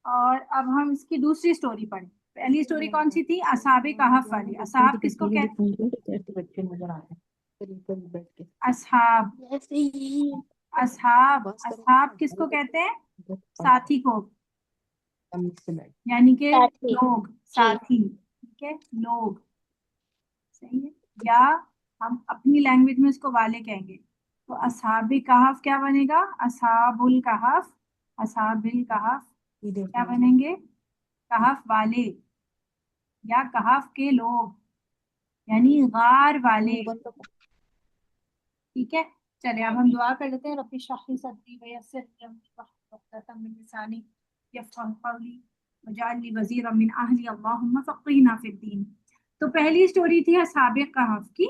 और अब हम इसकी दूसरी स्टोरी पढ़ें। पहली स्टोरी कौन सी थी? असहाबे कहफ वाली। असहाब किसको कहते हैं? असहाब। ऐसे ही असहाब बस करो असहाब ना। किसको कहते हैं? साथी को, यानी कि साथी। लोग, जी। साथी। ठीक है, लोग। सही है। या हम अपनी लैंग्वेज में इसको वाले कहेंगे। तो असहाबी कहफ क्या बनेगा? असहाबुल कहफ। असहाबिल कहफ क्या बनेंगे? कहफ वाले, या कहफ के लोग, यानी गार वाले। ठीक है। चलिए अब हम दुआ कर लेते हैं। रब्बी इश्रह ली सदरी वयस्सिर ली अमरी वहलुल उक़दतम मिन लिसानी यफ़क़हू क़ौली वजअल ली वज़ीरम मिन अहली अल्लाहुम्मा फ़क़्हिना फ़िद्दीन। तो पहली स्टोरी थी असहाबे कहफ की,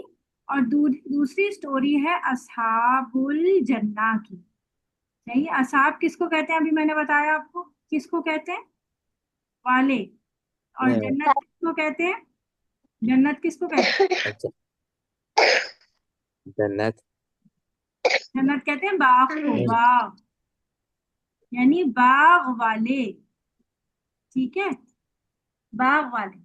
और दूसरी स्टोरी है असहाबुल जन्ना की। सही है। असहाब किसको कहते हैं? अभी मैंने बताया आपको, किसको कहते हैं? वाले। और जन्नत किसको कहते हैं? जन्नत किसको कहते हैं? अच्छा। जन्नत। जन्नत कहते हैं बाग को, बाग, यानी बाग वाले। ठीक है, बाग वाले।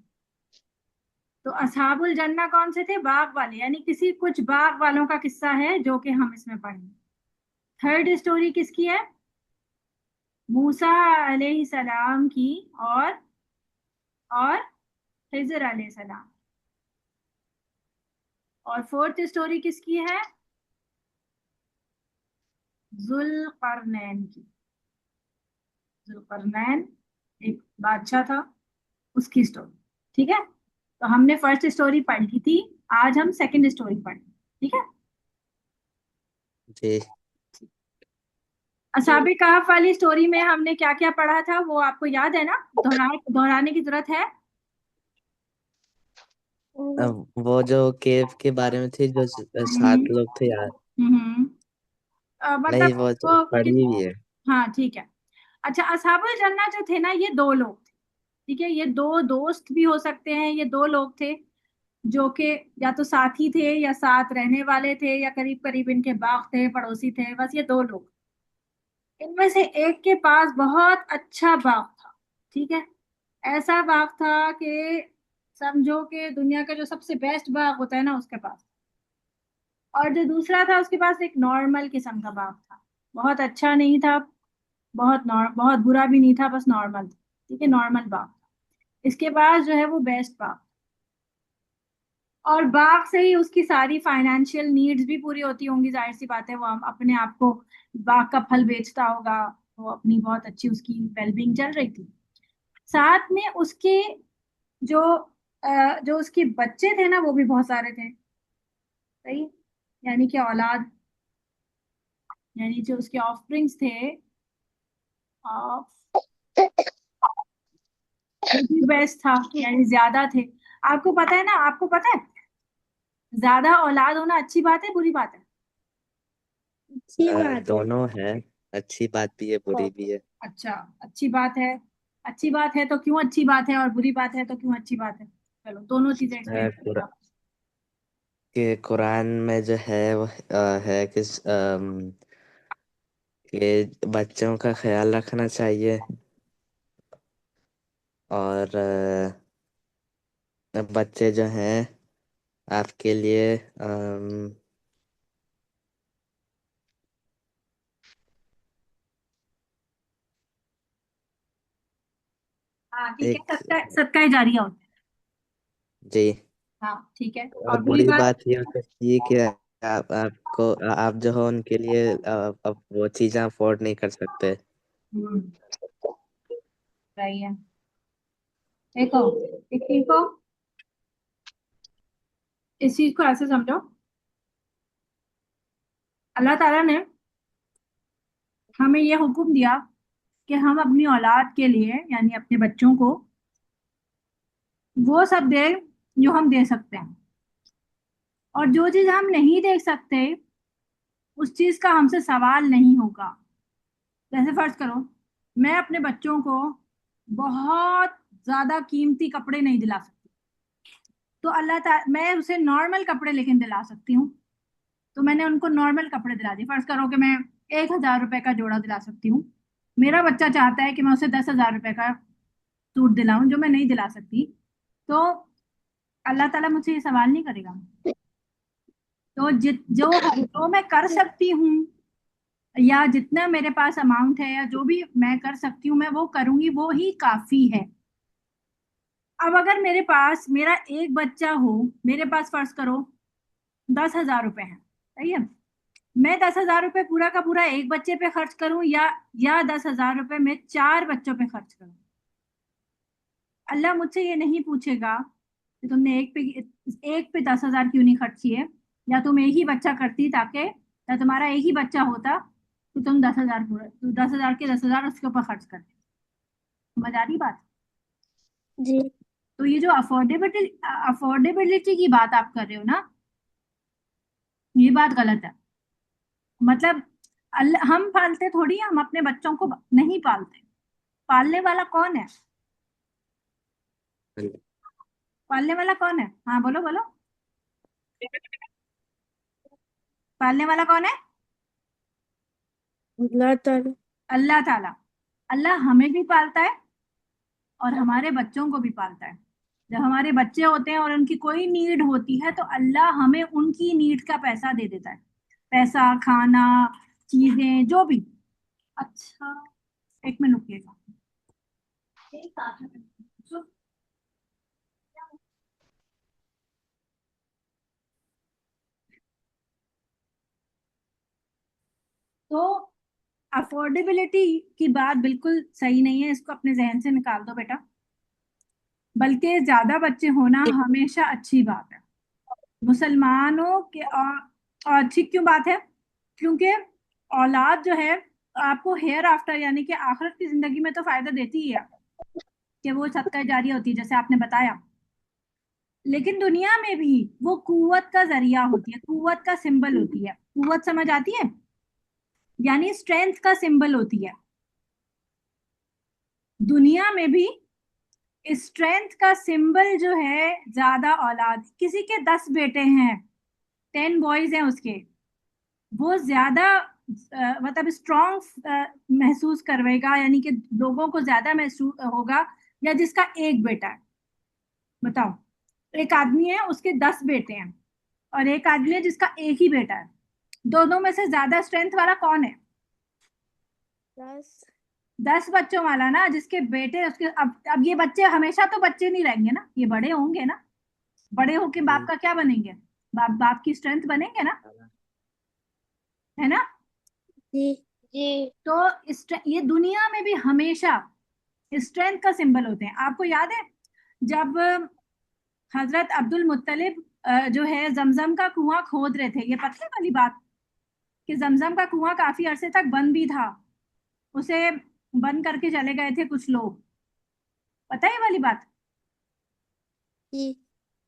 तो असहाबुल जन्ना कौन से थे? बाग वाले, यानी किसी कुछ बाग वालों का किस्सा है जो कि हम इसमें पढ़ेंगे। थर्ड स्टोरी किसकी है? मूसा अलैहिस्सलाम की, और खिज़र अलैहिस्सलाम। और फोर्थ स्टोरी किसकी है? जुल्करनैन की। जुल्करनैन एक बादशाह था, उसकी स्टोरी। ठीक है। तो हमने फर्स्ट स्टोरी पढ़ ली थी, आज हम सेकंड स्टोरी पढ़ेंगे। ठीक है। जी। असहाबे कहफ वाली स्टोरी में हमने क्या क्या पढ़ा था वो आपको याद है ना? दोहराने की जरूरत है? अब वो जो केव के बारे में थी, जो हम्म 7 लोग थे यार। हम्म मतलब नहीं, वो जो वो पढ़ी हुई है। हाँ ठीक है। अच्छा, असहाबुल जन्ना जो थे ना, ये दो लोग थे। ठीक है, ये दो दोस्त भी हो सकते हैं। ये दो लोग थे जो कि या तो साथी थे, या साथ रहने वाले थे, या करीब करीब इनके बाग थे, पड़ोसी थे। बस ये दो लोग। इनमें से एक के पास बहुत अच्छा बाग था। ठीक है, ऐसा बाग था कि समझो कि दुनिया का जो सबसे बेस्ट बाग होता है ना, उसके पास। और जो दूसरा था, उसके पास एक नॉर्मल किस्म का बाग था। बहुत अच्छा नहीं था, बहुत बुरा भी नहीं था, बस नॉर्मल था। ठीक है, नॉर्मल बाग था। इसके पास जो है वो बेस्ट बाग। और बाग से ही उसकी सारी फाइनेंशियल नीड्स भी पूरी होती होंगी, जाहिर सी बात है। वो हम अपने आप को बाग का फल बेचता होगा। वो अपनी बहुत अच्छी उसकी वेलबींग चल रही थी। साथ में उसके जो जो उसके बच्चे थे ना, वो भी बहुत सारे थे। सही, यानी कि औलाद, यानी जो उसके ऑफस्प्रिंग्स थे, ऑफ, वो भी बेस्ट था, यानी ज्यादा थे। आपको पता है ना, आपको पता है ज्यादा औलाद होना अच्छी बात है बुरी बात है? अच्छी बात है। दोनों है। अच्छी बात भी है, बुरी भी है। अच्छा, अच्छी बात है। अच्छी बात है तो क्यों अच्छी बात है, और बुरी बात है तो क्यों अच्छी बात है? चलो दोनों चीजें एक्सप्लेन करिए आप। कि कुरान में जो है वो है कि कि बच्चों का ख्याल रखना चाहिए। और बच्चे जो हैं आपके लिए हाँ ठीक है, एक। सदका सदका जारिया होता है। जी। हाँ ठीक है, और और बुरी बुरी बात? बात ये हो सकती है कि आप जो हो उनके लिए अब वो चीज़ें अफोर्ड नहीं कर सकते। हम्म सही है। देखो, एक चीज को, इस चीज को ऐसे समझो। अल्लाह ताला ने हमें ये हुक्म दिया कि हम अपनी औलाद के लिए, यानी अपने बच्चों को, वो सब दे जो हम दे सकते हैं। और जो चीज हम नहीं दे सकते, उस चीज का हमसे सवाल नहीं होगा। जैसे फर्ज करो, मैं अपने बच्चों को बहुत ज्यादा कीमती कपड़े नहीं दिला सकती, तो मैं उसे नॉर्मल कपड़े लेकिन दिला सकती हूँ। तो मैंने उनको नॉर्मल कपड़े दिला दिए। फर्ज करो कि मैं 1,000 रुपए का जोड़ा दिला सकती हूँ। मेरा बच्चा चाहता है कि मैं उसे 10,000 रुपए का सूट दिलाऊं जो मैं नहीं दिला सकती, तो अल्लाह ताला मुझसे ये सवाल नहीं करेगा। तो जो मैं कर सकती हूँ, या जितना मेरे पास अमाउंट है, या जो भी मैं कर सकती हूँ मैं वो करूंगी, वो ही काफी है। अब अगर मेरे पास मेरा एक बच्चा हो, मेरे पास फर्ज करो 10,000 रुपए हैं, सही है, मैं 10,000 रुपए पूरा का पूरा एक बच्चे पे खर्च करूं, या 10,000 रुपए मैं 4 बच्चों पे खर्च करूं, अल्लाह मुझसे ये नहीं पूछेगा कि तुमने एक पे 10,000 क्यों नहीं खर्च किए, या तुम एक ही बच्चा करती ताकि, या तुम्हारा एक ही बच्चा होता तो तुम 10,000 पूरा, तो 10,000 के 10,000 उसके ऊपर खर्च करते। समझ आ रही बात? जी। तो ये जो अफोर्डेबिलिटी की बात आप कर रहे हो ना, ये बात गलत है। मतलब हम पालते थोड़ी हैं, हम अपने बच्चों को नहीं पालते। पालने वाला कौन है? पालने वाला कौन है? हाँ बोलो बोलो। पालने वाला कौन है? अल्लाह ताला। अल्लाह ताला। अल्लाह हमें भी पालता है और हमारे बच्चों को भी पालता है। जब हमारे बच्चे होते हैं और उनकी कोई नीड होती है तो अल्लाह हमें उनकी नीड का पैसा दे देता है, पैसा, खाना, चीजें, जो भी। अच्छा, एक मिनट रुकिएगा। तो अफोर्डेबिलिटी की बात बिल्कुल सही नहीं है, इसको अपने जहन से निकाल दो बेटा। बल्कि ज्यादा बच्चे होना हमेशा अच्छी बात है। मुसलमानों के और अच्छी क्यों बात है? क्योंकि औलाद जो है आपको हेयर आफ्टर यानी कि आखिरत की जिंदगी में तो फायदा देती ही है, कि वो सदका जारी होती है जैसे आपने बताया, लेकिन दुनिया में भी वो कुव्वत का जरिया होती है, कुव्वत का सिंबल होती है। कुव्वत समझ आती है? यानी स्ट्रेंथ का सिंबल होती है। दुनिया में भी स्ट्रेंथ का सिंबल जो है, ज्यादा औलाद, किसी के 10 बेटे हैं, 10 बॉयज हैं उसके, वो ज्यादा मतलब स्ट्रॉन्ग महसूस करवेगा, यानी कि लोगों को ज्यादा महसूस होगा, या जिसका एक बेटा है। बताओ, एक आदमी है उसके 10 बेटे हैं, और एक आदमी है जिसका एक ही बेटा है, दोनों में से ज्यादा स्ट्रेंथ वाला कौन है? 10। 10 बच्चों वाला ना, जिसके बेटे उसके। अब ये बच्चे हमेशा तो बच्चे नहीं रहेंगे ना, ये बड़े होंगे ना, बड़े होके बाप का क्या बनेंगे? बाप की स्ट्रेंथ बनेंगे ना, है ना? जी। जी। तो ये दुनिया में भी हमेशा स्ट्रेंथ का सिंबल होते हैं। आपको याद है जब हजरत अब्दुल मुत्तलिब जो है जमजम का कुआं खोद रहे थे, ये पता है वाली बात, कि जमजम का कुआं काफी अरसे तक बंद भी था, उसे बंद करके चले गए थे कुछ लोग, पता है ये वाली बात? जी।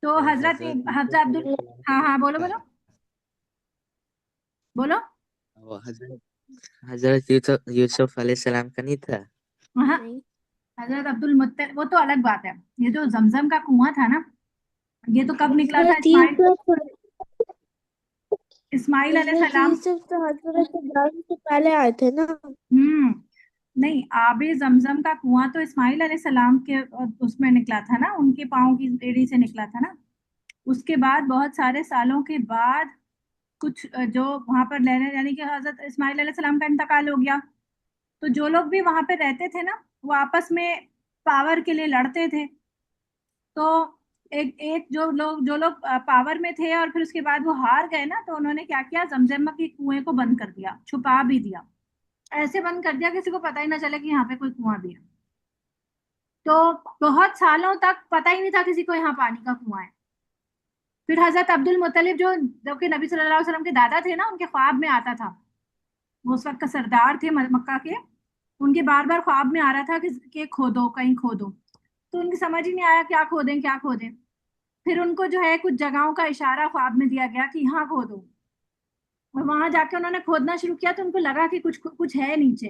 तो वो हजरत हजरत हजरत यूसुफ अब्दुल, अलैहिस्सलाम का हाँ नहीं हाँ बोलो था। बोलो बोलो। वो हजरत यूसुफ यूसुफ अलैहिस्सलाम का नहीं था। हाँ, नहीं। हजरत अब्दुल मुत्तलिब वो तो अलग बात है। ये जो जमजम का कुआं था ना, ये तो कब निकला था? हजरत इस्माइल, यूसुफ। इस्माइल हजरत अलैहिस्सलाम। यूसुफ तो हजरत इब्राहिम से पहले आए थे ना। हम्म, नहीं, आबे जमजम का कुआं तो इस्माइल अलैहिस्सलाम के उसमें निकला था ना, उनके पाँव की एड़ी से निकला था ना। उसके बाद बहुत सारे सालों के बाद कुछ जो वहां पर रहने, यानी कि हजरत इस्माइल अलैहिस्सलाम का इंतकाल हो गया, तो जो लोग भी वहां पर रहते थे ना, वो आपस में पावर के लिए लड़ते थे। तो एक एक जो लोग पावर में थे और फिर उसके बाद वो हार गए ना, तो उन्होंने क्या किया, जमजम के कुएं को बंद कर दिया, छुपा भी दिया, ऐसे बंद कर दिया किसी को पता ही ना चले कि यहाँ पे कोई कुआं भी है। तो बहुत सालों तक पता ही नहीं था किसी को यहाँ पानी का कुआं है। फिर हजरत अब्दुल मुत्तलिब जो कि नबी सल्लल्लाहु अलैहि वसल्लम के दादा थे ना, उनके ख्वाब में आता था, वो उस वक्त का सरदार थे मक्का के, उनके बार बार ख्वाब में आ रहा था कि खोदो, कहीं खोदो। तो उनकी समझ ही नहीं आया क्या खोदें क्या खोदें। फिर उनको जो है कुछ जगहों का इशारा ख्वाब में दिया गया कि यहाँ खोदो, और वहां जाके उन्होंने खोदना शुरू किया तो उनको लगा कि कुछ कुछ है नीचे।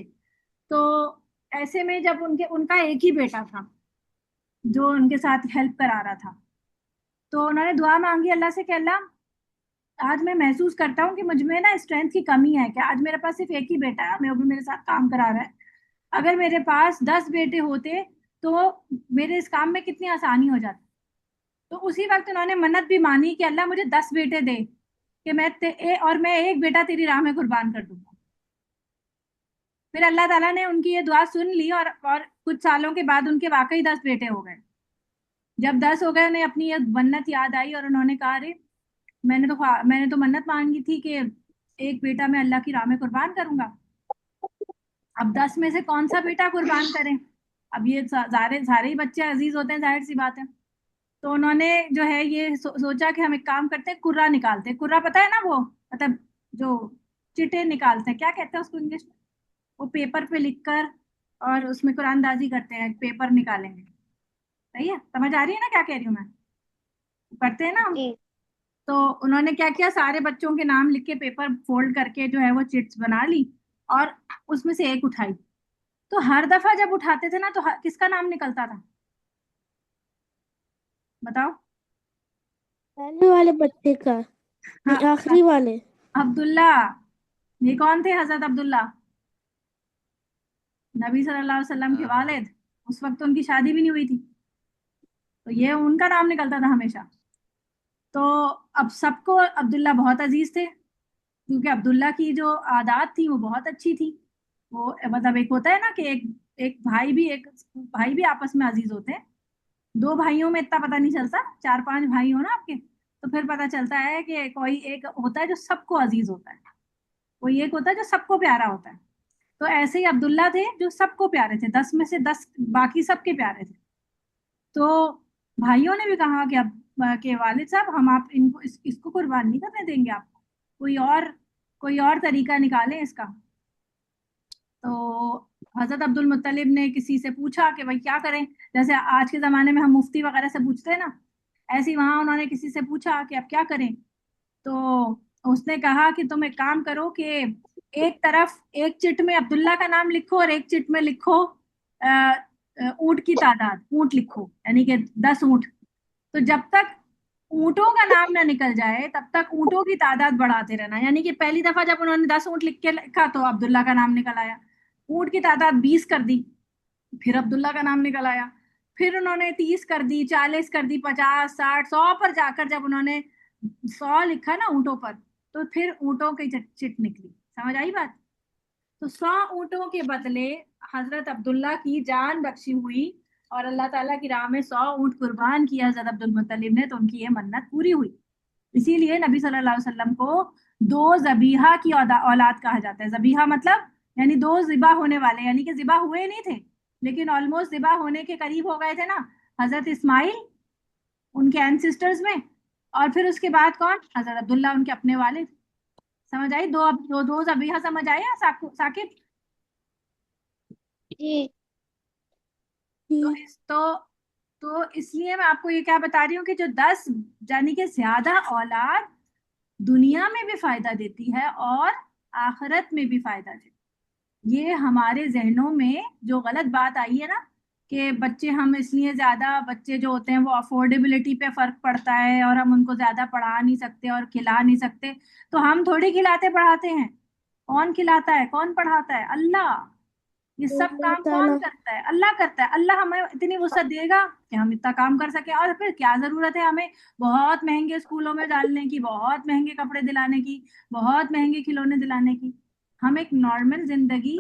तो ऐसे में जब उनका एक ही बेटा था जो उनके साथ हेल्प करा रहा था, तो उन्होंने दुआ मांगी अल्लाह से कि अल्लाह, आज मैं महसूस करता हूँ कि मुझ में ना स्ट्रेंथ की कमी है, कि आज मेरे पास सिर्फ एक ही बेटा है, मैं वो भी मेरे साथ काम करा रहा है, अगर मेरे पास 10 बेटे होते तो मेरे इस काम में कितनी आसानी हो जाती। तो उसी वक्त उन्होंने मन्नत भी मानी कि अल्लाह मुझे 10 बेटे दे कि और मैं एक बेटा तेरी राह में कुर्बान कर दूंगा। फिर अल्लाह ताला ने उनकी ये दुआ सुन ली और कुछ सालों के बाद उनके वाकई 10 बेटे हो गए। जब 10 हो गए उन्हें अपनी ये मन्नत याद आई और उन्होंने कहा अरे मैंने तो मन्नत मांगी थी कि एक बेटा मैं अल्लाह की राह में कुर्बान करूंगा। अब 10 में से कौन सा बेटा कुर्बान करें। अब ये सारे सारे ही बच्चे अजीज होते हैं, जाहिर सी बात है। तो उन्होंने जो है ये सोचा कि हम एक काम करते हैं, कुर्रा निकालते हैं। कुर्रा पता है ना, वो मतलब जो चिटे निकालते हैं, क्या कहते हैं उसको इंग्लिश में, वो पेपर पे लिखकर और उसमें कुरानदाजी करते हैं, पेपर निकालेंगे। सही है, समझ आ रही है ना क्या कह रही हूँ मैं, करते हैं ना हम। जी तो उन्होंने क्या किया, सारे बच्चों के नाम लिख के पेपर फोल्ड करके जो है वो चिट्स बना ली और उसमें से एक उठाई। तो हर दफा जब उठाते थे ना तो किसका नाम निकलता था, बताओ। पहले वाले बच्चे का, हाँ, नहीं आखिरी वाले। अब्दुल्ला। ये कौन थे, हजरत अब्दुल्ला, नबी सल्लल्लाहु अलैहि वसल्लम के हाँ वालिद। उस वक्त तो उनकी शादी भी नहीं हुई थी, तो ये उनका नाम निकलता था हमेशा। तो अब सबको अब्दुल्ला बहुत अजीज थे, क्योंकि अब्दुल्ला की जो आदत थी वो बहुत अच्छी थी। वो मतलब एक होता है ना कि एक भाई भी आपस में अजीज होते हैं। दो भाइयों में इतना पता नहीं चलता, 4-5 भाई हो ना आपके, तो फिर पता चलता है कि कोई एक होता है जो सबको अजीज होता है, कोई एक होता है जो सबको प्यारा होता है। तो ऐसे ही अब्दुल्ला थे जो सबको प्यारे थे, 10 में से 10 बाकी सबके प्यारे थे। तो भाइयों ने भी कहा कि अब के वालिद साहब, हम आप इनको इसको कुर्बान नहीं करने देंगे, आपको कोई और तरीका निकालें इसका। तो हजरत अब्दुल मुत्तलिब ने किसी से पूछा कि भाई क्या करें, जैसे आज के जमाने में हम मुफ्ती वगैरह से पूछते हैं ना, ऐसे ही वहां उन्होंने किसी से पूछा कि अब क्या करें। तो उसने कहा कि तुम एक काम करो कि एक तरफ एक चिट में अब्दुल्ला का नाम लिखो और एक चिट में लिखो ऊंट की तादाद, ऊंट लिखो, यानी कि 10 ऊंट। तो जब तक ऊंटों का नाम ना निकल जाए तब तक ऊंटों की तादाद बढ़ाते रहना। यानी कि पहली दफा जब उन्होंने 10 ऊंट लिख के लिखा तो अब्दुल्ला का नाम निकल आया, ऊंट की तादाद 20 कर दी, फिर अब्दुल्ला का नाम निकल आया। फिर उन्होंने 30 कर दी, 40 कर दी, 50, 60, 100 पर जाकर जब उन्होंने 100 लिखा ना ऊंटों पर, तो फिर ऊंटों की चिट निकली। समझ आई बात। तो 100 ऊंटों के बदले हजरत अब्दुल्ला की जान बख्शी हुई और अल्लाह ताला की राह में 100 ऊंट कुर्बान किया हजरत अब्दुल मुत्तलिब ने, तो उनकी ये मन्नत पूरी हुई। इसीलिए नबी सल्लल्लाहु अलैहि वसल्लम को दो जबीहा की औलाद कहा जाता है। जबीहा मतलब यानी दो जिबा होने वाले, यानी कि जिबा हुए नहीं थे लेकिन ऑलमोस्ट जिबा होने के करीब हो गए थे ना, हजरत इस्माइल उनके एंसिस्टर्स में, और फिर उसके बाद कौन, हजरत अब्दुल्ला उनके अपने वालिद। समझ आई, दो दो दो जबीहा, समझ आया साकिब। जी तो जी इसलिए मैं आपको ये क्या बता रही हूँ कि जो 10 यानी कि ज्यादा औलाद दुनिया में भी फायदा देती है और आखिरत में भी फायदा देती है। ये हमारे जहनों में जो गलत बात आई है ना कि बच्चे, हम इसलिए ज्यादा बच्चे जो होते हैं वो अफोर्डेबिलिटी पे फर्क पड़ता है और हम उनको ज्यादा पढ़ा नहीं सकते और खिला नहीं सकते। तो हम थोड़ी खिलाते पढ़ाते हैं, कौन खिलाता है, कौन पढ़ाता है, अल्लाह। ये सब अल्लाह काम कौन ताला। करता है, अल्लाह करता है। अल्लाह हमें इतनी वुसअत देगा कि हम इतना काम कर सके, और फिर क्या जरूरत है हमें बहुत महंगे स्कूलों में डालने की, बहुत महंगे कपड़े दिलाने की, बहुत महंगे खिलौने दिलाने की। हम एक नॉर्मल जिंदगी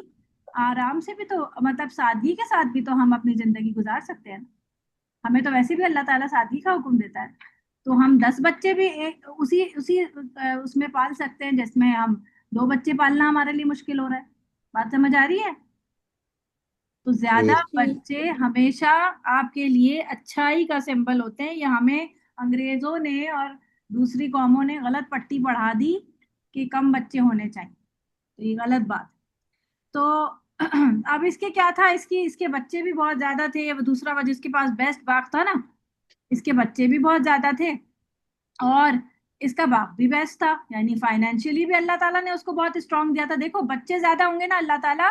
आराम से भी तो, मतलब सादगी के साथ भी तो हम अपनी जिंदगी गुजार सकते हैं ना। हमें तो वैसे भी अल्लाह ताला सादगी का हुक्म देता है। तो हम 10 बच्चे भी एक उसी उसी उसमें पाल सकते हैं जिसमें हम 2 बच्चे पालना हमारे लिए मुश्किल हो रहा है। बात समझ आ रही है। तो ज्यादा जी जी बच्चे हमेशा आपके लिए अच्छाई का सिंबल होते हैं। ये हमें अंग्रेजों ने और दूसरी कौमों ने गलत पट्टी पढ़ा दी कि कम बच्चे होने चाहिए, तो ये गलत बात। तो अब इसके क्या था, इसके बच्चे भी बहुत ज्यादा थे। अब दूसरा वजह, इसके पास बेस्ट बाप था ना, इसके बच्चे भी बहुत ज्यादा थे और इसका बाप भी बेस्ट था, यानी फाइनेंशियली भी अल्लाह ताला ने उसको बहुत स्ट्रांग दिया था। देखो बच्चे ज्यादा होंगे ना, अल्लाह ताला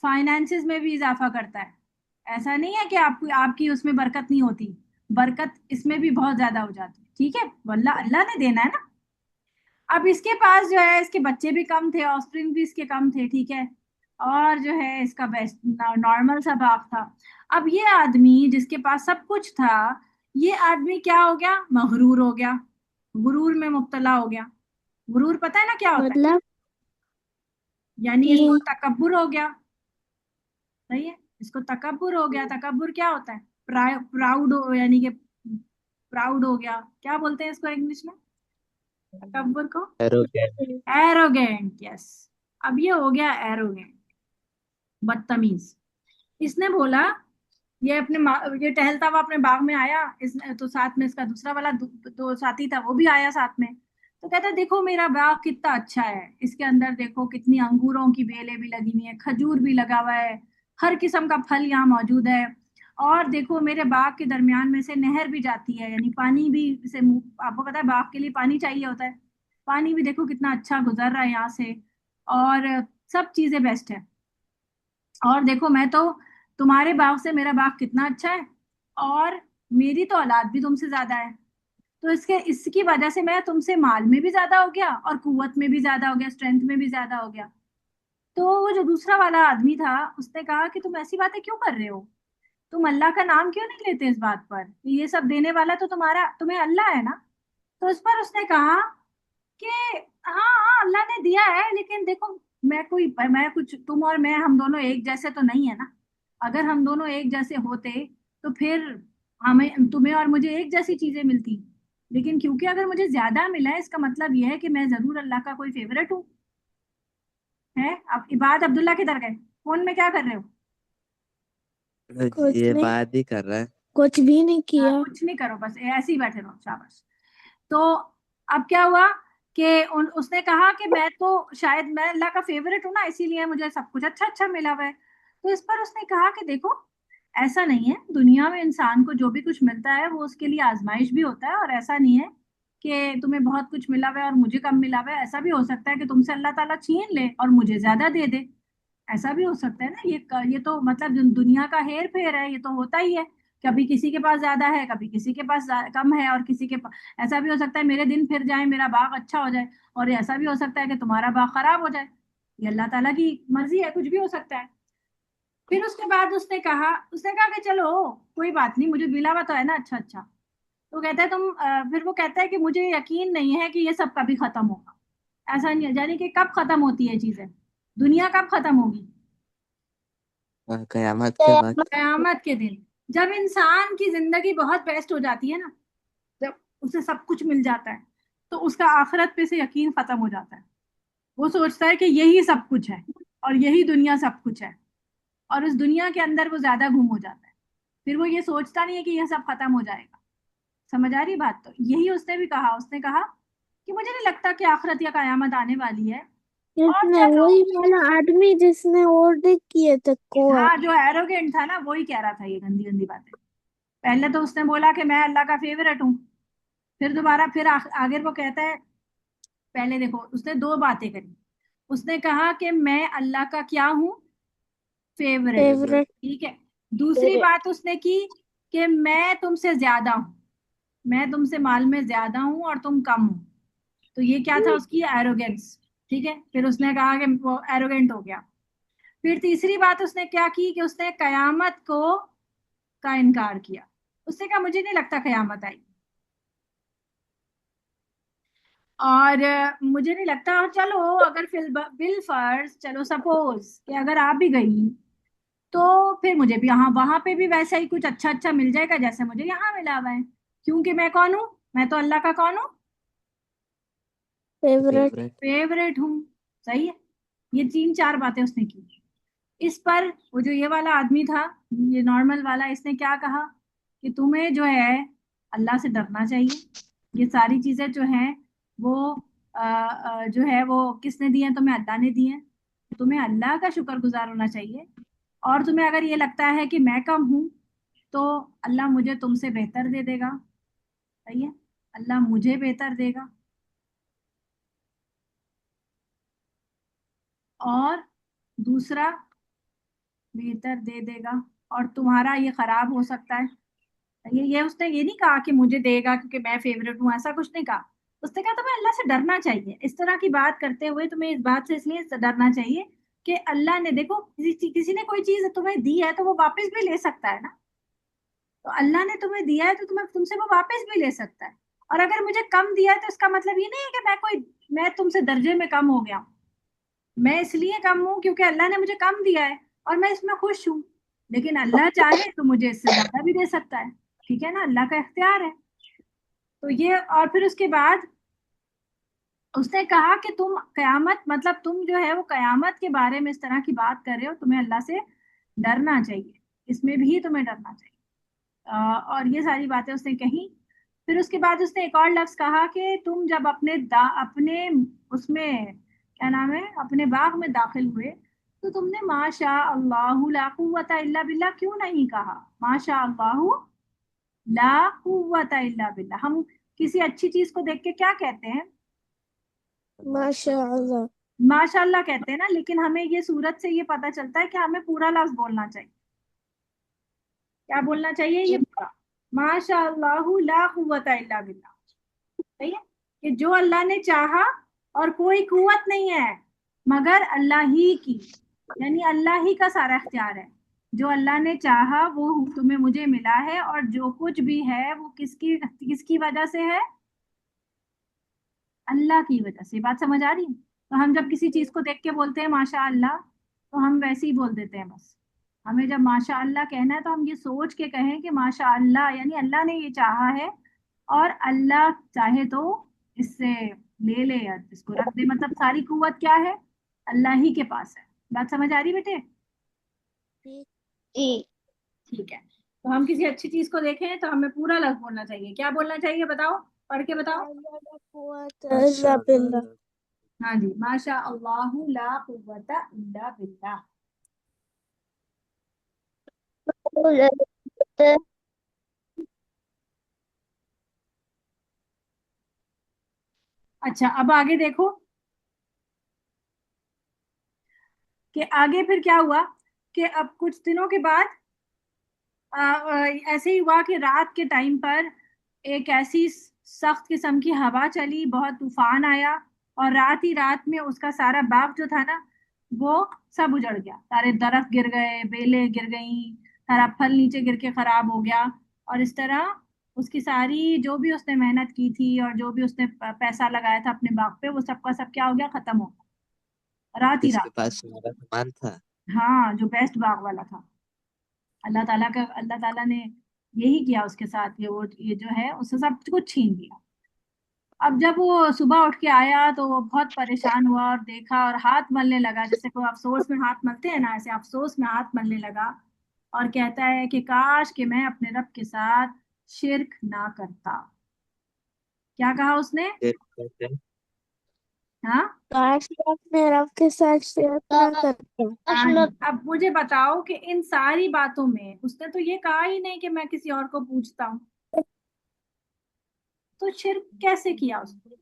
फाइनेंसेस में भी इजाफा करता है। ऐसा नहीं है कि आपकी उसमें बरकत नहीं होती, बरकत इसमें भी बहुत ज्यादा हो जाती है। ठीक है, अल्लाह अल्लाह ने देना है ना। अब इसके पास जो है, इसके बच्चे भी कम थे, ऑफस्प्रिंग भी इसके कम थे, ठीक है। और जो है इसका बेस्ट नॉर्मल सा बाग था। अब ये आदमी जिसके पास सब कुछ था, ये आदमी क्या हो गया? मगरूर हो गया, गुरूर में मुब्तला हो गया। गुरूर पता है ना क्या होता है? मतलब यानी इसको कि तकब्बुर हो गया। सही है, इसको तकब्बुर हो गया। तकब्बुर क्या होता है? प्राउड हो, यानी कि प्राउड हो गया। क्या बोलते हैं इसको इंग्लिश में, तकब्बुर को? एरोगेंट। Arrogant, yes. अब ये हो गया एरोगेंट, बदतमीज। इसने बोला, ये ये टहलता हुआ अपने बाग में आया, इस तो साथ में इसका दूसरा वाला तो साथी था, वो भी आया साथ में। तो कहता देखो मेरा बाग कितना अच्छा है, इसके अंदर देखो कितनी अंगूरों की बेलें भी लगी हुई है, खजूर भी लगा हुआ है, हर किस्म का फल यहाँ मौजूद है। और देखो मेरे बाग के दरमियान में से नहर भी जाती है, यानी पानी भी से आपको पता है बाग के लिए पानी चाहिए होता है। पानी भी देखो कितना अच्छा गुजर रहा है यहाँ से, और सब चीजें बेस्ट है। और देखो मैं तो, तुम्हारे बाग से मेरा बाग कितना अच्छा है, और मेरी तो औलाद भी तुमसे ज्यादा है। तो इसके इसकी वजह से मैं तुमसे माल में भी ज्यादा हो गया, और कुव्वत में भी ज्यादा हो गया, स्ट्रेंथ में भी ज्यादा हो गया। तो वो जो दूसरा वाला आदमी था, उसने कहा कि तुम ऐसी बातें क्यों कर रहे हो? तुम अल्लाह का नाम क्यों नहीं लेते इस बात पर कि ये सब देने वाला तो तुम्हें अल्लाह है ना? तो इस पर उसने कहा कि हाँ हाँ अल्लाह ने दिया है, लेकिन देखो मैं कुछ, तुम और मैं हम दोनों एक जैसे तो नहीं है ना। अगर हम दोनों एक जैसे होते तो फिर हमें, तुम्हें और मुझे एक जैसी चीजें मिलती। लेकिन क्योंकि अगर मुझे ज्यादा मिला है, इसका मतलब यह है कि मैं जरूर अल्लाह का कोई फेवरेट हूँ। है, अब इबाद अब्दुल्ला किधर गए? फोन में क्या कर रहे हो? कुछ ये नहीं, बात ही कर रहा है। कुछ भी नहीं हाँ, किया। कुछ नहीं करो, बस ऐसे ही बैठे रहो, शाबाश। तो अब क्या हुआ कि उसने कहा कि मैं तो शायद मैं अल्लाह का फेवरेट हूं ना, इसीलिए मुझे सब कुछ अच्छा अच्छा मिला हुआ है। तो इस पर उसने कहा कि देखो ऐसा नहीं है, दुनिया में इंसान को जो भी कुछ मिलता है वो उसके लिए आजमाइश भी होता है, और ऐसा नहीं है कि तुम्हें बहुत कुछ मिला हुआ है और मुझे कम मिला हुआ है। ऐसा भी हो सकता है कि तुमसे अल्लाह ताला छीन ले और मुझे ज्यादा दे दे। ऐसा भी हो सकता है ना, ये तो मतलब दुनिया का हेर फेर है, ये तो होता ही है। कभी किसी के पास ज्यादा है, कभी किसी के पास कम है, और किसी के पास, ऐसा भी हो सकता है मेरे दिन फिर जाए, मेरा बाग अच्छा हो जाए, और ऐसा भी हो सकता है कि तुम्हारा बाग खराब हो जाए। ये अल्लाह ताला की मर्जी है, कुछ भी हो सकता है। फिर उसके बाद उसने कहा कि चलो कोई बात नहीं, मुझे मिला हुआ तो है ना अच्छा अच्छा। तो कहता है फिर वो कहता है कि मुझे यकीन नहीं है कि ये सब कभी खत्म होगा। ऐसा नहीं है, यानी कि कब खत्म होती है चीजें, दुनिया कब खत्म होगी? कयामत के कयामत। वक्त। कयामत के दिन, जब इंसान की जिंदगी बहुत बेस्ट हो जाती है ना, जब उसे सब कुछ मिल जाता है, तो उसका आखिरत पे से यकीन खत्म हो जाता है। वो सोचता है कि यही सब कुछ है, और यही दुनिया सब कुछ है, और इस दुनिया के अंदर वो ज्यादा गुम हो जाता है। फिर वो ये सोचता नहीं है कि यह सब खत्म हो जाएगा। समझ आ रही बात? तो यही उसने भी कहा, उसने कहा कि मुझे नहीं लगता कि आखिरत या कयामत आने वाली है। और जिसने चलो, वही वाला आदमी जिसने ऑर्डर किए थे को हाँ जो एरोगेंट था ना, वही कह रहा था ये गंदी गंदी बातें। पहले तो उसने बोला कि मैं अल्लाह का फेवरेट हूँ, फिर दोबारा फिर आगे वो कहता है, पहले देखो उसने दो बातें करी। उसने कहा कि मैं अल्लाह का क्या हूँ? फेवरेट। फेवरेट। ठीक है। दूसरी बात उसने की कि मैं तुमसे ज्यादा हूँ, मैं तुमसे माल में ज्यादा हूँ और तुम कम हो। तो ये क्या था? उसकी एरोगेंस। ठीक है, फिर उसने कहा कि वो एरोगेंट हो गया। फिर तीसरी बात उसने क्या की कि उसने कयामत को का इनकार किया। उसने कहा मुझे नहीं लगता कयामत आई, और मुझे नहीं लगता। और चलो अगर बिल फर्ज, चलो सपोज कि अगर आप भी गई, तो फिर मुझे भी यहाँ वहां पे भी वैसा ही कुछ अच्छा अच्छा मिल जाएगा जैसे मुझे यहाँ मिला हुआ है। क्योंकि मैं कौन हूँ? मैं तो अल्लाह का कौन हूँ? फेवरेट। फेवरेट। फेवरेट हूँ। सही है। ये तीन चार बातें उसने की। इस पर वो जो ये वाला आदमी था, ये नॉर्मल वाला, इसने क्या कहा कि तुम्हें जो है अल्लाह से डरना चाहिए। ये सारी चीजें जो हैं वो जो है वो किसने दी है? तुम्हें अल्लाह ने दी है। तुम्हें अल्लाह का शुक्रगुजार होना चाहिए। और तुम्हें अगर ये लगता है कि मैं कम हूं, तो अल्लाह मुझे तुमसे बेहतर दे देगा। सही है, अल्लाह मुझे बेहतर देगा, और दूसरा बेहतर दे देगा, और तुम्हारा ये खराब हो सकता है। ये उसने ये नहीं कहा कि मुझे देगा क्योंकि मैं फेवरेट हूँ, ऐसा कुछ नहीं कहा। उसने कहा तुम्हें अल्लाह से डरना चाहिए। इस तरह की बात करते हुए तुम्हें इस बात से इसलिए डरना चाहिए कि अल्लाह ने, देखो किसी ने कोई चीज तुम्हें दी है तो वो वापस भी ले सकता है ना। तो अल्लाह ने तुम्हें दिया है तो तुम्हें तुमसे वो वापस भी ले सकता है। और अगर मुझे कम दिया है तो इसका मतलब ये नहीं है कि मैं तुमसे दर्जे में कम हो गया हूं। मैं इसलिए कम हूं क्योंकि अल्लाह ने मुझे कम दिया है और मैं इसमें खुश हूं। लेकिन अल्लाह चाहे तो मुझे इससे ज्यादा भी दे सकता है। ठीक है ना, अल्लाह का इख्तियार है। तो ये, और फिर उसके बाद उसने कहा कि तुम कयामत, मतलब तुम जो है वो कयामत के बारे में इस तरह की बात कर रहे हो, तुम्हें अल्लाह से डरना चाहिए, इसमें भी तुम्हें डरना चाहिए। और ये सारी बातें उसने कही। फिर उसके बाद उसने एक और लफ्ज कहा कि तुम जब अपने उसमें क्या नाम है, अपने बाग में दाखिल हुए तो तुमने माशा अल्लाहु ला कुव्वता इल्ला बिल्लाह क्यों नहीं कहा। माशा अल्लाहु ला कुव्वता इल्ला बिल्लाह, हम किसी अच्छी चीज को देख के क्या कहते हैं, माशाअल्लाह। माशाअल्लाह कहते हैं ना। लेकिन हमें ये सूरत से ये पता चलता है कि हमें पूरा लफ्ज बोलना चाहिए। क्या बोलना चाहिए, ये पूरा, माशा अल्लाहु ला कुव्वता इल्ला बिल्लाह। सही है, कि जो अल्लाह ने चाहा और कोई कुव्वत नहीं है मगर अल्लाह ही की, यानी अल्लाह ही का सारा इख्तियार है। जो अल्लाह ने चाहा वो तुम्हें मुझे मिला है, और जो कुछ भी है वो किसकी किसकी वजह से है, अल्लाह की वजह से। बात समझ आ रही है। तो हम जब किसी चीज को देख के बोलते हैं माशा अल्लाह, तो हम वैसे ही बोल देते हैं बस। हमें जब माशा अल्लाह कहना है तो हम ये सोच के कहें कि माशा अल्लाह, यानी अल्लाह ने ये चाहा है, और अल्लाह चाहे तो इससे ले ले या इसको रख दे, मतलब सारी कुव्वत क्या है, अल्लाह ही के पास है। बात समझ आ रही बेटे। जी। ठीक है, तो हम किसी अच्छी चीज को देखें तो हमें पूरा लफ्ज बोलना चाहिए। क्या बोलना चाहिए बताओ, पढ़ के बताओ। इल्ला बिल्लाह। हाँ जी, माशा अल्लाहु ला कुव्वता इल्ला बिल्लाह। अच्छा, अब आगे देखो कि आगे फिर क्या हुआ। कि अब कुछ दिनों के बाद ऐसे ही हुआ कि रात के टाइम पर एक ऐसी सख्त किस्म की हवा चली, बहुत तूफान आया, और रात ही रात में उसका सारा बाग जो था ना वो सब उजड़ गया। सारे दरख्त गिर गए, बेलें गिर गईं, सारा फल नीचे गिर के खराब हो गया। और इस तरह उसकी सारी जो भी उसने मेहनत की थी और जो भी उसने पैसा लगाया था अपने बाग पे, वो सबका सब क्या हो गया, खत्म हो गया रात ही जिसके रात। पास सारा सामान था। हाँ, जो बेस्ट बाग वाला था। अल्लाह ताला ने यही किया उसके साथ, ये जो है उससे सब कुछ छीन लिया। अब जब वो सुबह उठ के आया तो वो बहुत परेशान हुआ और देखा और हाथ मलने लगा, जैसे कोई अफसोस में हाथ मलते हैं ना, ऐसे अफसोस में हाथ मलने लगा। और कहता है कि काश कि मैं अपने रब के साथ शिर्क ना करता। क्या कहा उसने। फिर कैसे? हाँ, काश मैं अपने रब के साथ शेयर ना करता। हाँ जी। अब मुझे बताओ कि इन सारी बातों में उसने तो ये कहा ही नहीं कि मैं किसी और को पूछता हूँ, तो शिर्क कैसे किया उसने।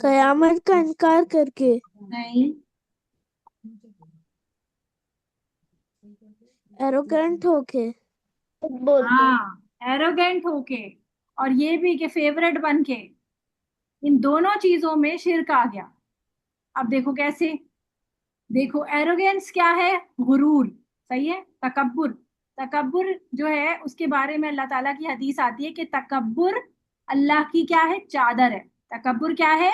कयामत का इनकार करके। नहीं, एरोगेंट होके। हाँ, एरोगेंट होके, और ये भी कि फेवरेट बन के, इन दोनों चीजों में शिर्क आ गया। अब देखो कैसे। देखो, एरोगेंस क्या है, गुरूर। सही है, तकब्बुर। तकब्बुर जो है उसके बारे में अल्लाह ताला की हदीस आती है कि तकब्बुर अल्लाह की क्या है, चादर है। तकब्बुर क्या है,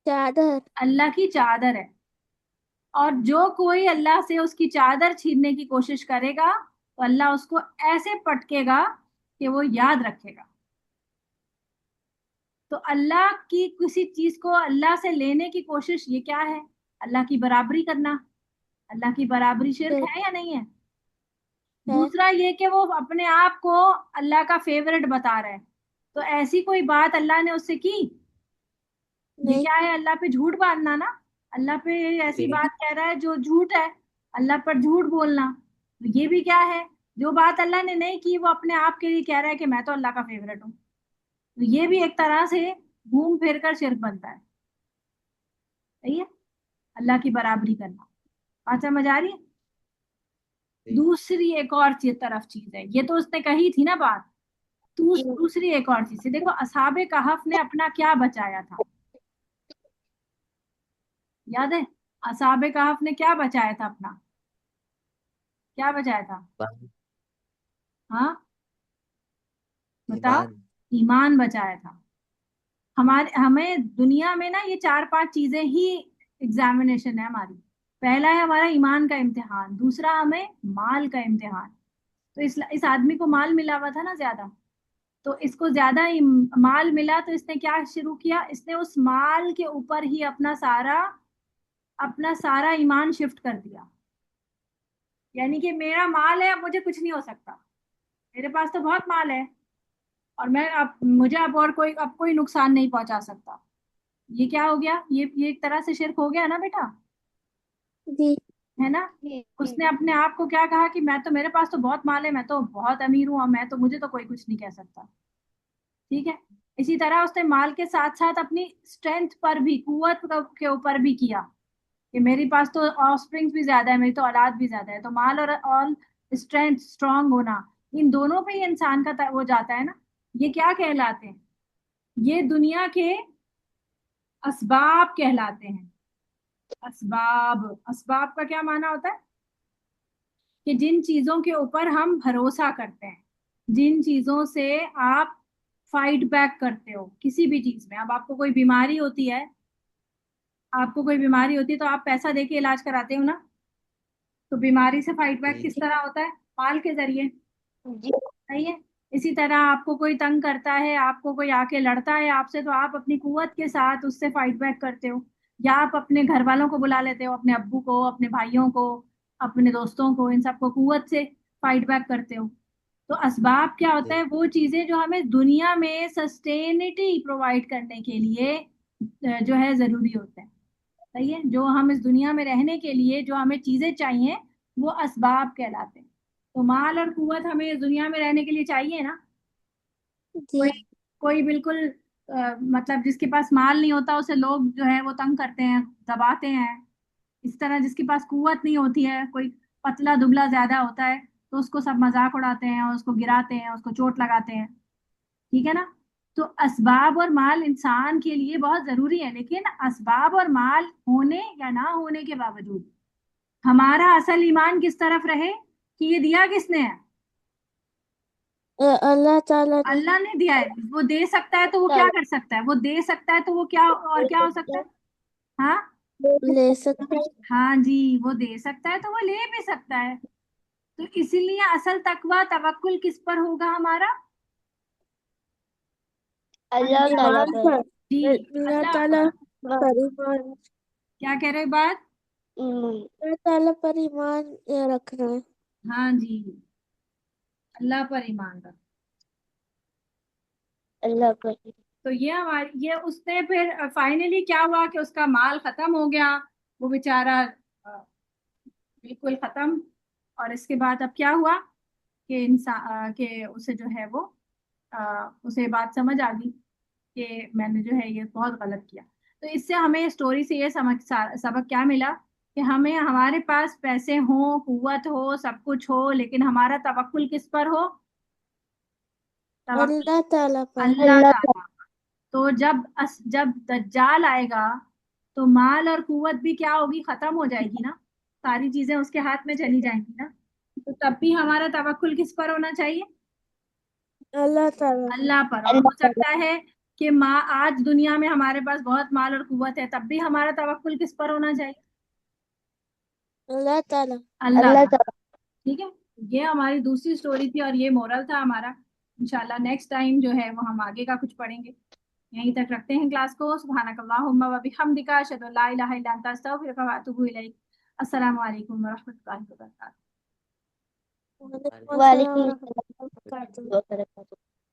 चादर। अल्लाह की चादर है। और जो कोई अल्लाह से उसकी चादर छीनने की कोशिश करेगा तो अल्लाह उसको ऐसे पटकेगा कि वो याद रखेगा। तो अल्लाह की किसी चीज को अल्लाह से लेने की कोशिश, ये क्या है, अल्लाह की बराबरी करना। अल्लाह की बराबरी शिर्क है। है या नहीं है। दूसरा ये कि वो अपने आप को अल्लाह का फेवरेट बता रहा है। तो ऐसी कोई बात अल्लाह ने उससे की, ये नहीं। क्या है, अल्लाह पे झूठ बांधना ना। अल्लाह पे ऐसी जी। बात कह रहा है जो झूठ है, अल्लाह पर झूठ बोलना। तो ये भी क्या है, जो बात अल्लाह ने नहीं की वो अपने आप के लिए कह रहा है कि मैं तो अल्लाह का फेवरेट हूँ। तो ये भी एक तरह से घूम फिर कर शिर्क बनता है। सही है, अल्लाह की बराबरी करना। बात समझ आ रही है। जी। दूसरी एक और चीज तरफ चीज है, ये तो उसने कही थी ना बात। दूसरी एक और चीज है, देखो असहाबे कहफ ने अपना क्या बचाया था। याद है? असहाबे कहफ ने क्या बचाया था अपना? क्या बचाया था? हाँ, बताओ। ईमान। ईमान बचाया था। हमारे हमें दुनिया में ना ये 4-5 चीजें ही एग्जामिनेशन है हमारी। पहला है हमारा ईमान का इम्तिहान, दूसरा हमें माल का इम्तिहान। तो इस आदमी को माल मिला हुआ था ना ज्यादा, तो इसको ज्यादा माल मिला, तो इसने क्या शुरू किया, इसने उस माल के ऊपर ही अपना सारा ईमान शिफ्ट कर दिया। यानी कि मेरा माल है, अब मुझे कुछ नहीं हो सकता, मेरे पास तो बहुत माल है, और मैं अब मुझे अब कोई नुकसान नहीं पहुंचा सकता। ये क्या हो गया? ये एक तरह से शिर्क हो गया ना बेटा, जी। है ना? उसने अपने आप को क्या कहा कि मैं तो, मेरे पास तो बहुत माल है, मैं तो बहुत अमीर हूँ, और मुझे तो कोई कुछ नहीं कह सकता। ठीक है। इसी तरह उसने माल के साथ साथ अपनी स्ट्रेंथ पर भी, के ऊपर भी किया कि मेरे पास तो ऑफस्प्रिंग्स भी ज्यादा है, मेरी तो औलाद भी ज्यादा है। तो माल और स्ट्रेंथ, स्ट्रांग होना, इन दोनों पे ही इंसान का वो जाता है ना। ये क्या कहलाते हैं? ये दुनिया के असबाब कहलाते हैं। असबाब, असबाब का क्या माना होता है? कि जिन चीजों के ऊपर हम भरोसा करते हैं, जिन चीजों से आप फाइट बैक करते हो किसी भी चीज में। अब आपको कोई बीमारी होती है तो आप पैसा दे के इलाज कराते हो ना। तो बीमारी से फाइट बैक जी। किस तरह होता है? माल के जरिए। जी। सही है। इसी तरह आपको कोई तंग करता है, आपको कोई आके लड़ता है आपसे, तो आप अपनी कुव्वत के साथ उससे फाइट बैक करते हो। या आप अपने घर वालों को बुला लेते हो, अपने अब्बू को, अपने भाइयों को, अपने दोस्तों को, इन सबको कुव्वत से फाइट बैक करते हो। तो असबाब क्या होता जी। है? वो चीजें जो हमें दुनिया में सस्टेनिटी प्रोवाइड करने के लिए जो है जरूरी होते हैं। सही है। जो हम इस दुनिया में रहने के लिए जो हमें चीजें चाहिए, वो असबाब कहलाते हैं। तो माल और कुव्वत हमें इस दुनिया में रहने के लिए चाहिए ना। कोई जी। कोई बिल्कुल मतलब जिसके पास माल नहीं होता उसे लोग जो है वो तंग करते हैं, दबाते हैं। इस तरह जिसके पास कुव्वत नहीं होती है, कोई पतला दुबला ज्यादा होता है, तो उसको सब मजाक उड़ाते हैं, उसको गिराते हैं, उसको चोट लगाते हैं। ठीक है ना? तो असबाब और माल इंसान के लिए बहुत जरूरी है, लेकिन असबाब और माल होने या ना होने के बावजूद हमारा असल ईमान किस तरफ रहे कि ये दिया किसने है? अल्लाह ताला ने। अल्लाह ने दिया है। वो दे सकता है तो वो क्या कर सकता है? वो दे सकता है तो वो क्या, और क्या हो सकता है? हाँ, ले सकते हैं। हाँ जी, वो दे सकता है तो वो ले भी सकता है। तो इसीलिए असल तकवा तवक्कुल किस पर होगा हमारा? अल्लाह अल्लाह ताला पर। पर। जी, अल्लाह अल्लाह ताला पर। पर ईमान। क्या कह रहे हो बात? अल्लाह ताला पर ईमान रखना है। हाँ जी, अल्लाह पर ईमान रख। अल्लाह पर। तो ये उसने फिर फाइनली क्या हुआ कि उसका माल खत्म हो गया। वो बेचारा बिल्कुल खत्म। और इसके बाद अब क्या हुआ कि कि उसे जो है वो उसे बात समझ आ गई कि मैंने जो है ये बहुत गलत किया। तो इससे हमें स्टोरी से ये सबक क्या मिला कि हमें, हमारे पास पैसे हो, कुव्वत हो, सब कुछ हो, लेकिन हमारा तवक्कुल किस पर हो? तवक्कुल अल्लाह ताला पर। अल्लाह ताला। तो जब दज्जाल आएगा, तो माल और कुव्वत भी क्या होगी? खत्म हो जाएगी ना। सारी चीजें उसके हाथ में चली जाएंगी ना। तो तब भी हमारा तवक्कुल किस पर होना चाहिए? अल्लाह ताला पर। अल्लाह पर। और हो सकता है कि माँ, आज दुनिया में हमारे पास बहुत माल और कुव्वत है, तब भी हमारा तवक्कुल किस पर होना चाहिए? अल्लाह ताला। अल्लाह पर। ठीक है। ये हमारी दूसरी स्टोरी थी, और ये मोरल था हमारा। इंशाल्लाह नेक्स्ट टाइम जो है वो हम आगे का कुछ पढ़ेंगे। यहीं तक रखते हैं क्लास को। सुब्हानकल्लाहुम्मा व बिहम्दिका अशहदु अल्ला इलाहा इल्ला अंता अस्तगफिरुका व अतूबु इलैक। अस्सलामु अलैकुम व रहमतुल्लाहि व बरकातुहू। वालेकुम वालेकुम अस्सलाम व रहमतुल्लाहि व बरकातुहू।